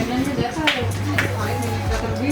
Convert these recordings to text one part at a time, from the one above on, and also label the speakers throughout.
Speaker 1: मैंने देखा है कभी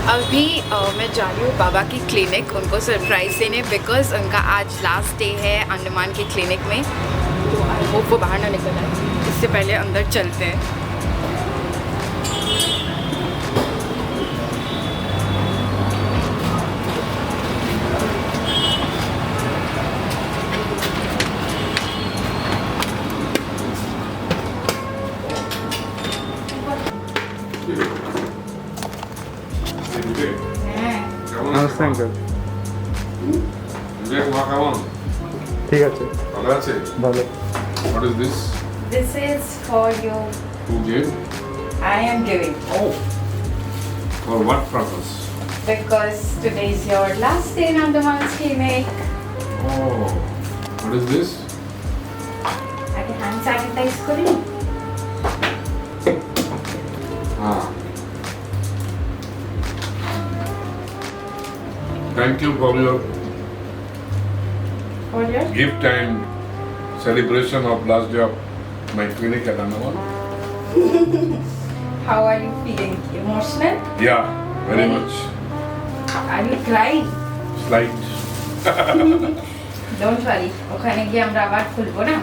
Speaker 1: अभी मैं जा रही हूँ बाबा की क्लिनिक उनको सरप्राइज़ देने, बिकॉज़ उनका आज लास्ट डे है अंडमान की क्लिनिक में। तो आई होप वो बाहर ना निकल आए, इससे पहले अंदर चलते हैं।
Speaker 2: নমস্তে আঙ্কেল। ঠিক আছে, ভালো।
Speaker 3: What is this?
Speaker 1: This is for you.
Speaker 3: Who gave?
Speaker 1: I am giving.
Speaker 3: Oh. For what purpose?
Speaker 1: Because today is your last day in Andaman's clinic.
Speaker 3: Oh. What is this?
Speaker 1: I can hand sanitize for you.
Speaker 3: Ah. Thank you for your gift and celebration of last day of my clinic at Andaman.
Speaker 1: How are you feeling? Emotional?
Speaker 3: Yeah, very much.
Speaker 1: Are you crying?
Speaker 3: Slight.
Speaker 1: Don't worry. ওখানে গিয়ে আমরা আবার খুলবো না।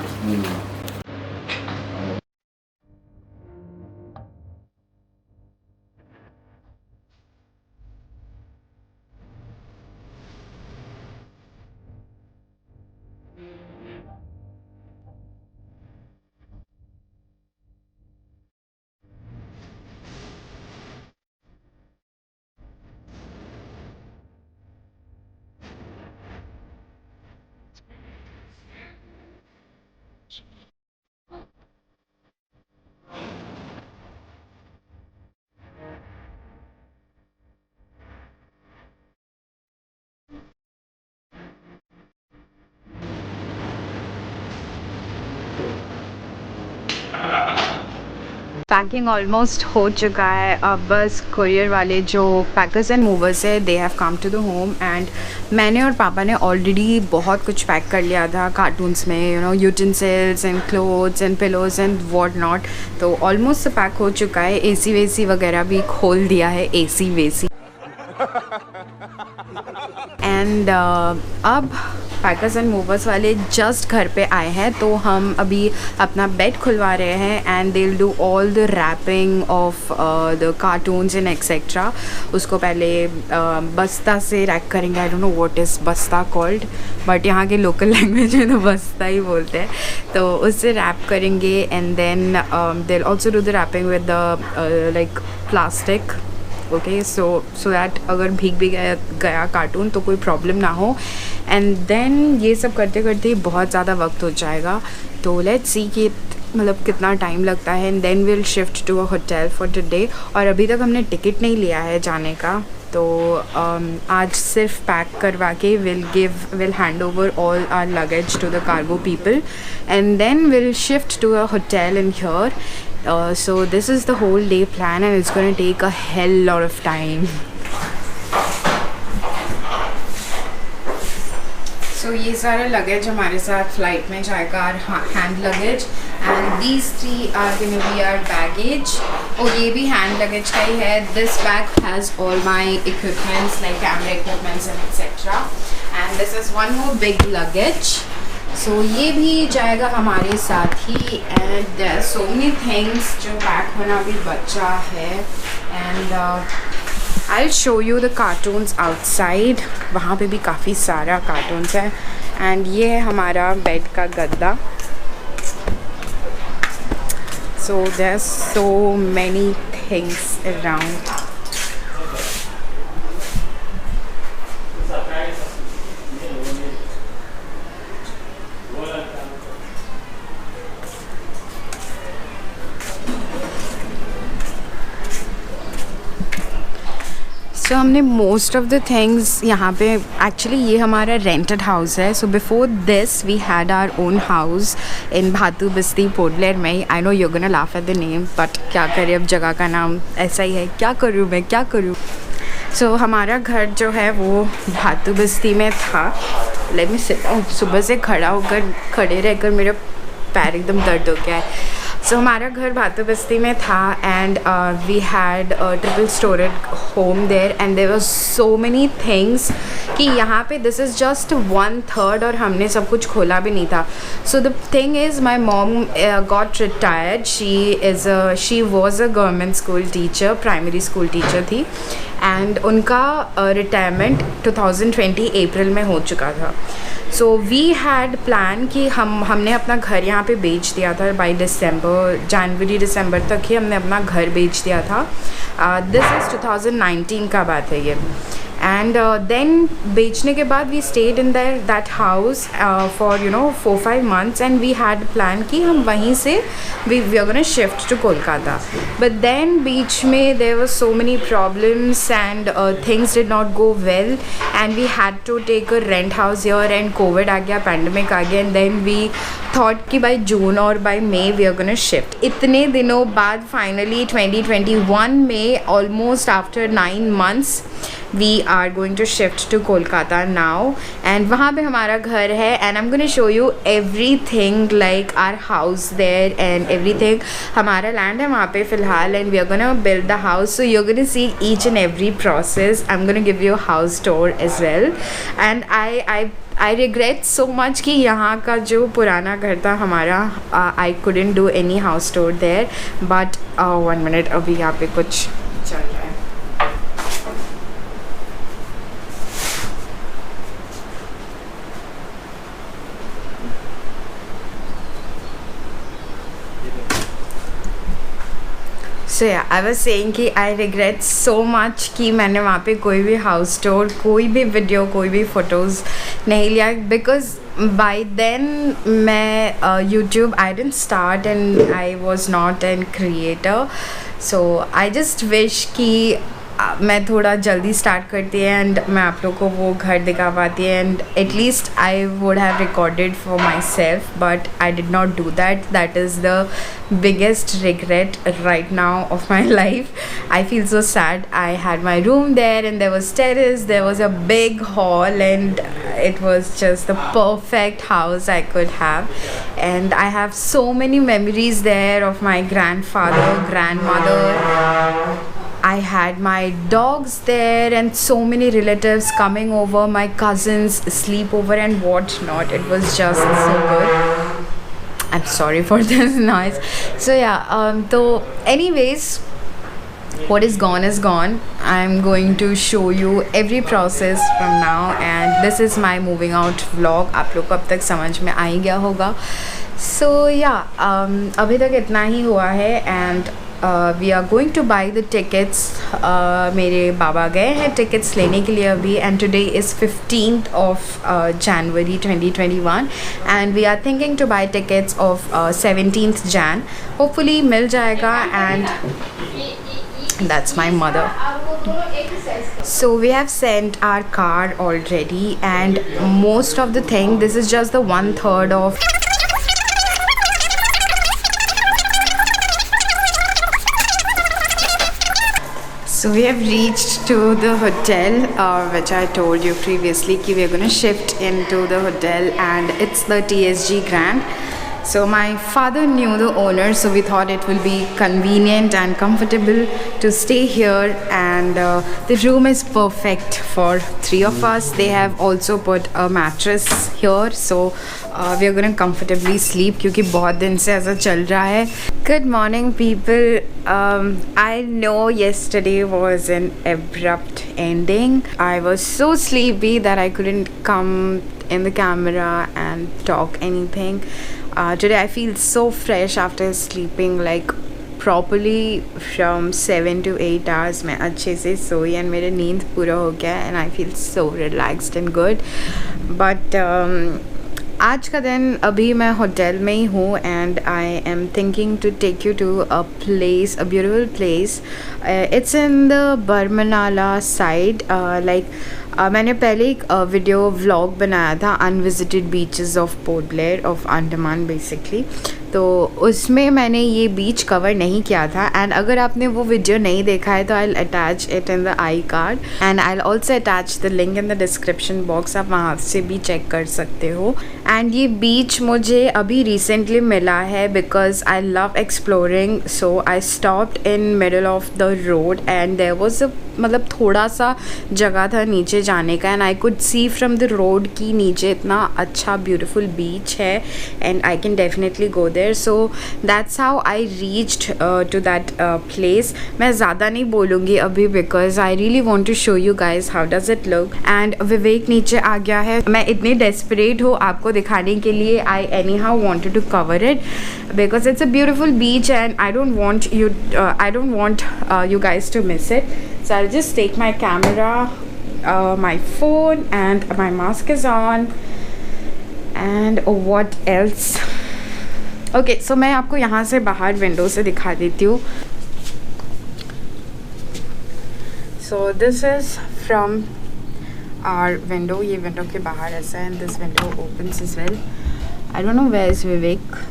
Speaker 1: Packing almost हो चुका है। अब बस कुरियर वाले जो पैकर्स एंड मूवर्स है they have come to the home, and मैंने और पापा ने ऑलरेडी बहुत कुछ पैक कर लिया था कार्टून्स में, you know, utensils and clothes and pillows and what not. तो ऑलमोस्ट पैक हो चुका है। एसी वेसी वगैरह भी खोल दिया है, एसी वेसी। एंड अब पैकर्स एंड मूवर्स वाले जस्ट घर पे आए हैं, तो हम अभी अपना बेड खुलवा रहे हैं and they will do all the wrapping of the cartoons and etcetera. उसको पहले बस्ता से रैक करेंगे। I don't know what is बस्ता कॉल्ड, बट यहाँ के लोकल लैंग्वेज में तो बस्ता ही बोलते हैं। तो उससे रैप करेंगे and then they will also do the wrapping with the like plastic, okay, so that अगर भीग भी गया कार्टून तो कोई प्रॉब्लम ना हो। एंड देन ये सब करते करते ही बहुत ज़्यादा वक्त हो जाएगा, तो लेट्स सी कि मतलब कितना टाइम लगता है। And then will shift to a hotel for today. और अभी तक हमने टिकट नहीं लिया है जाने का, तो आज सिर्फ पैक करवा के will hand over all our luggage to the cargo people and then will shift to a hotel in here. So this is the whole day plan and it's going to take a hell lot of time. So ये सारा luggage हमारे साथ flight में जाएगा, hand luggage, and these three are going to be our baggage. और ये भी hand luggage का ही है. This bag has all my equipments like camera equipments and etc. And this is one more big luggage. सो ये भी जाएगा हमारे साथ ही and there are so many things जो पैक होना भी बचा है। And I will show you the cartoons outside. वहाँ पे भी काफ़ी सारा कार्टून्स है। एंड ये है हमारा बेड का गद्दा। So there are so many things around. So हमने मोस्ट ऑफ द थिंग्स यहाँ पे, एक्चुअली ये हमारा रेंटेड हाउस है। So before this we had our own house in Bhatu Basti Portland में। I know you gonna laugh at the name, but क्या करें, अब जगह का नाम ऐसा ही है, क्या करूँ मैं, क्या करूँ। सो हमारा घर जो है वो भातू बस्ती में था। Let me sit. सुबह से खड़े रहकर मेरा पैर एकदम दर्द हो गया है। सो हमारा घर भातू बस्ती में था and we had triple storeyed home there and there was so many things कि यहाँ पे दिस इज़ जस्ट 1/3 और हमने सब कुछ खोला भी नहीं था। So the thing is my mom got retired. She was a government school teacher, primary school teacher थी एंड उनका रिटायरमेंट 2020 अप्रैल में हो चुका था। सो वी हैड प्लान कि हमने अपना घर यहाँ पे बेच दिया था बाई जनवरी दिसंबर तक ही हमने अपना घर बेच दिया था। दिस इज़ 2019 का बात है ये। एंड देन बेचने के बाद we stayed in that house for 4-5 months and we had plan कि हम वहीं से we are gonna shift to Kolkata. But then बीच में there were so many problems and things did not go well and we had to take a rent house here and covid आ गया, pandemic आ गया एंड देन वी थॉट कि by June और by May we are gonna shift. इतने दिनों बाद finally 2021 में almost after 9 months we are going to shift to Kolkata now and वहाँ पे हमारा घर है and I'm going to show you everything like our house there and everything. हमारा land है वहाँ पे फ़िलहाल and we are going to build the house, so you're going to see each and every process. I'm going to give you a house tour as well and I regret so much कि यहाँ का जो पुराना घर था हमारा, I couldn't do any house tour there but 1 minute अभी यहाँ पे कुछ चल रहा है। सो या आई वाज सेइंग कि आई रिग्रेट सो मच कि मैंने वहाँ पे कोई भी हाउस टूर, कोई भी वीडियो, कोई भी फ़ोटोज़ नहीं लिया बिकॉज बाय देन मैं YouTube I didn't start and I was not an creator. So I just wish कि मैं थोड़ा जल्दी स्टार्ट करती है एंड मैं आप लोग को वो घर दिखा पाती है and at least I would have recorded for my self but I did not do that. That is the biggest regret right now of my life. I feel so sad. I had my room there and there was terrace, there was a big hall and it was just the perfect house I could have and I have so many memories there of my grandfather, grandmother. I had my dogs there and so many relatives coming over, my cousins, sleepover and whatnot. It was just so good. I'm sorry for this noise. So yeah, so anyways, what is gone is gone. I'm going to show you every process from now, and this is my moving out vlog. आप लोग को अब तक समझ में आ ही गया होगा. So yeah, अभी तक इतना ही हुआ है, and we are going to buy the tickets. मेरे बाबा गए हैं tickets लेने के लिए अभी, and today is 15th of January 2021, and we are thinking to buy tickets of 17th Jan. Hopefully मिल जाएगा, and that's my mother. So we have sent our car already, and most of the thing, this is just the 1/3 of. So we have reached to the hotel, which I told you previously कि we are going to shift into the hotel, and it's the TSG Grand. So my father knew the owner, so we thought it will be convenient and comfortable to stay here, and the room is perfect for 3 of us. They have also put a mattress here, so we are going to comfortably sleep क्योंकि बहुत दिन से ऐसा चल रहा है. Good morning people. I know yesterday was an abrupt ending. I was so sleepy that I couldn't come in the camera and talk anything. Today I feel so fresh after sleeping like properly from 7 to 8 hours. मैं अच्छे से सोई and मेरा नींद पूरा हो गया, and I feel so relaxed and good. But आज का दिन अभी मैं होटल में ही हूँ, and I am thinking to take you to a place, a beautiful place. It's in the Barmanala side. मैंने पहले एक वीडियो व्लॉग बनाया था, unvisited beaches of port Blair of Andaman basically. तो उसमें मैंने ये बीच कवर नहीं किया था, एंड अगर आपने वो वीडियो नहीं देखा है तो I will attach it in the I card, and I will also attach the link in the description box. आप वहाँ से भी चेक कर सकते हो. एंड ये बीच मुझे अभी रिसेंटली मिला है because I love exploring. So I stopped in middle of the road, and there was मतलब थोड़ा सा जगह था नीचे जाने का, and I could see from the road कि नीचे इतना अच्छा ब्यूटीफुल बीच है, and I can definitely go there. So that's how I reached to that place. मैं ज़्यादा नहीं बोलूँगी अभी because I really want to show you guys how does it look. And विवेक नीचे आ गया है. मैं इतनी डेस्परेट हूँ आपको दिखाने के लिए. I anyhow wanted to cover it because it's a beautiful beach, and I don't want you guys to miss it. So I'll just take my camera, my phone, and my mask is on. And what else? Okay, so मैं आपको यहाँ से बाहर window से दिखा देती हूँ. So this is from our window. ये विंडो के बाहर ऐसा है, and this window opens as well. I don't know where is Vivek.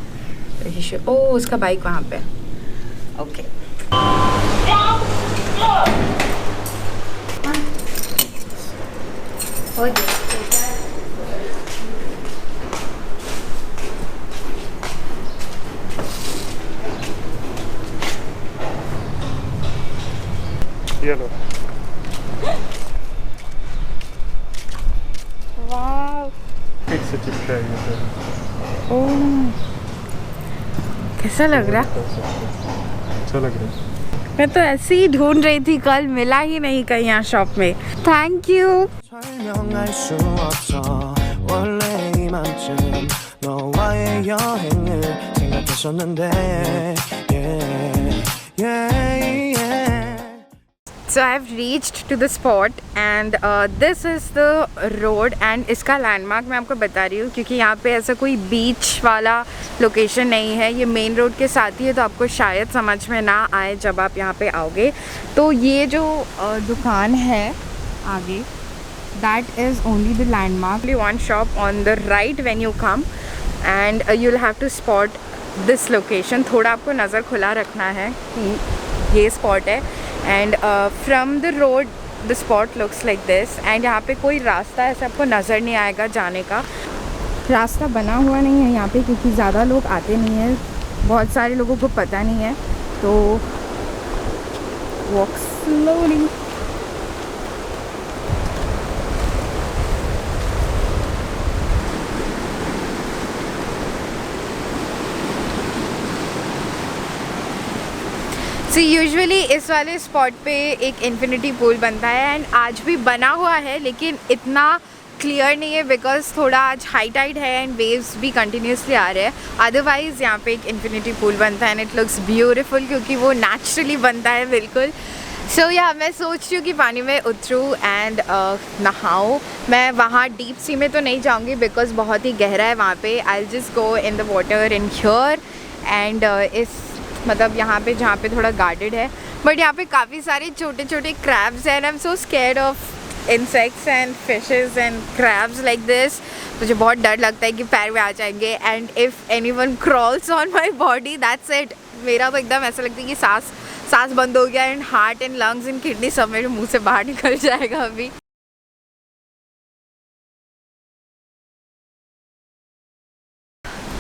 Speaker 1: उसका बाइक वहाँ पे. ओके.
Speaker 2: ये लो.
Speaker 1: वाव.
Speaker 2: एक से चिपका है.
Speaker 1: ओह, कैसा लग रहा?
Speaker 2: अच्छा लग रहा है.
Speaker 1: मैं तो ऐसे ही ढूंढ रही थी, कल मिला ही नहीं कहीं यहाँ शॉप में. Thank you.
Speaker 4: 설명할 수 없어 원래 이맘쯤 너와의 여행을 생각했었는데 yeah, yeah, yeah.
Speaker 1: So I have reached to the spot, and this is the road, and इसका लैंडमार्क मैं आपको बता रही हूँ क्योंकि यहाँ पे ऐसा कोई बीच वाला लोकेशन नहीं है. ये मेन रोड के साथ ही है, तो आपको शायद समझ में ना आए जब आप यहाँ पे आओगे. तो ये जो दुकान है आगे, that is only the landmark. Only one shop on the right when you come, and you'll have to spot this location. थोड़ा आपको नज़र खुला रखना है कि ये स्पॉट है. And from the road the spot looks like this. And यहाँ पे कोई रास्ता ऐसा आपको नज़र नहीं आएगा जाने का. रास्ता बना हुआ नहीं है यहाँ पे क्योंकि ज़्यादा लोग आते नहीं हैं, बहुत सारे लोगों को पता नहीं है. तो walk slowly. So यूजुअली इस वाले स्पॉट पे एक इन्फिनिटी पूल बनता है एंड आज भी बना हुआ है, लेकिन इतना क्लियर नहीं है बिकॉज थोड़ा आज हाई टाइड है एंड वेव्स भी कंटिन्यूसली आ रहे हैं. अदरवाइज़ यहाँ पे एक इन्फिनिटी पूल बनता है एंड इट लुक्स ब्यूटीफुल क्योंकि वो नेचुरली बनता है बिल्कुल. सो या मैं सोच रही हूँ कि पानी में उतरूँ एंड नहाऊँ. मैं वहाँ डीप सी में तो नहीं जाऊँगी बिकॉज बहुत ही गहरा है वहाँ पे. I just go in the water in here and इस मतलब यहाँ पे जहाँ पे थोड़ा गार्डेड है, बट यहाँ पे काफ़ी सारे छोटे छोटे क्रैब्स हैं and I am so scared of insects and fishes and crabs like this. मुझे बहुत डर लगता है कि पैर में आ जाएंगे and if anyone crawls on my body that's it. मेरा तो एकदम ऐसा लगता है कि सांस बंद हो गया and heart and lungs and kidney सब मेरे मुँह से बाहर निकल जाएगा अभी.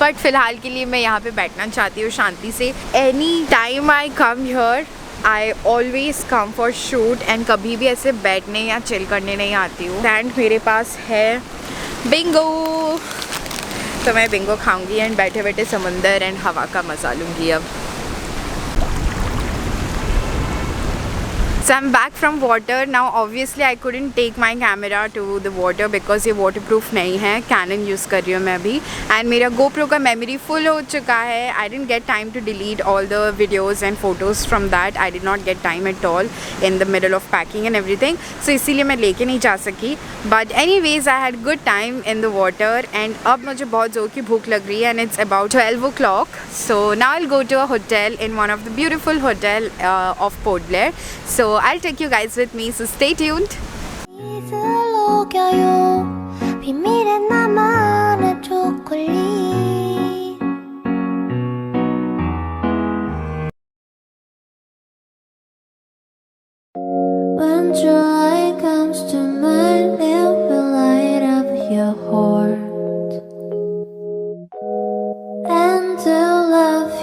Speaker 1: बट फ़िलहाल के लिए मैं यहाँ पे बैठना चाहती हूँ शांति से. Any time I come here I always come for shoot and कभी भी ऐसे बैठने या चिल करने नहीं आती हूँ. एंड मेरे पास है बिंगो, तो मैं बिंगो खाऊंगी एंड बैठे बैठे समंदर एंड हवा का मज़ा लूँगी अब. So I'm back from water. Now obviously I couldn't take my camera to the water because ये waterproof नहीं है. Canon यूज़ कर रही हूँ मैं अभी and मेरा GoPro का memory full हो चुका है. I didn't get time to delete all the videos and photos from that. I did not get time at all in the middle of packing and everything. So इसीलिए मैं लेके नहीं जा सकी. But anyways I had good time in the water and अब मुझे बहुत ज़ोर की भूख लग रही है and it's about 12 o'clock. So now I'll go to a hotel in one of the beautiful hotel of Port Blair. So I'll take you guys with me, so stay tuned.
Speaker 5: 비밀의 나만의 초콜릿